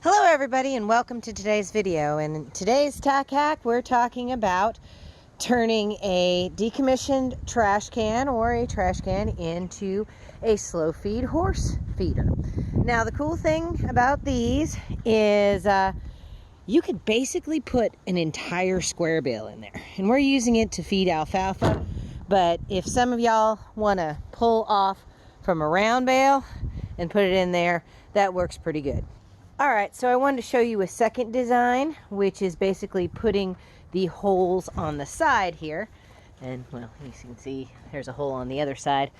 Hello everybody and welcome to today's video. And in today's tack hack we're talking about turning a decommissioned trash can or a trash can into a slow feed horse feeder. Now the cool thing about these is you could basically put an entire square bale in there, and we're using it to feed alfalfa, but if some of y'all want to pull off from a round bale and put it in there, that works pretty good. Alright, so I wanted to show you a second design, which is basically putting the holes on the side here. And, well, you can see there's a hole on the other side.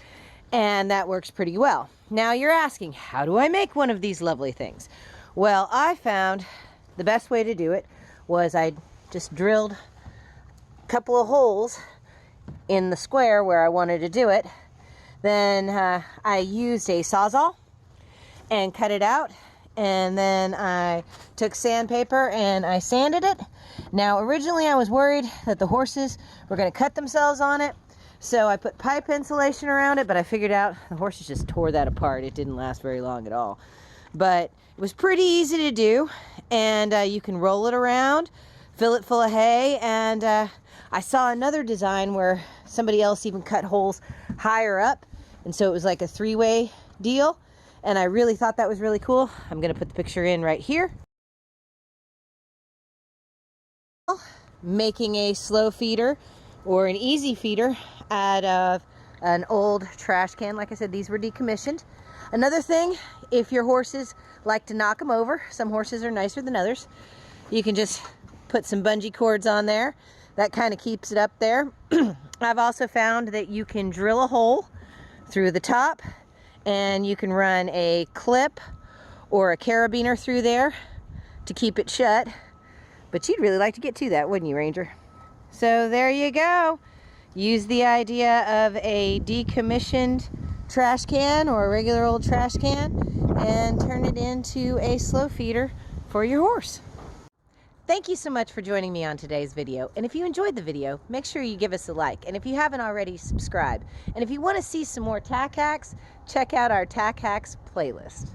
And that works pretty well. Now you're asking, how do I make one of these lovely things? Well, I found the best way to do it was I just drilled a couple of holes in the square where I wanted to do it. Then I used a Sawzall and cut it out. And then I took sandpaper and I sanded it. Now originally I was worried that the horses were going to cut themselves on it, so I put pipe insulation around it, but I figured out the horses just tore that apart. It didn't last very long at all. But it was pretty easy to do, and you can roll it around, fill it full of hay, and I saw another design where somebody else even cut holes higher up, and so it was like a three-way deal. And I really thought that was really cool. I'm going to put the picture in right here. Making a slow feeder or an easy feeder out of an old trash can. Like I said, these were decommissioned. Another thing, if your horses like to knock them over, some horses are nicer than others, you can just put some bungee cords on there. That kind of keeps it up there. I've also found that you can drill a hole through the top, and you can run a clip or a carabiner through there to keep it shut. But you'd really like to get to that, wouldn't you, Ranger? So there you go. Use the idea of a decommissioned trash can or a regular old trash can and turn it into a slow feeder for your horse. Thank you so much for joining me on today's video. And if you enjoyed the video, make sure you give us a like. And if you haven't already, subscribe. And if you want to see some more tack hacks, check out our tack hacks playlist.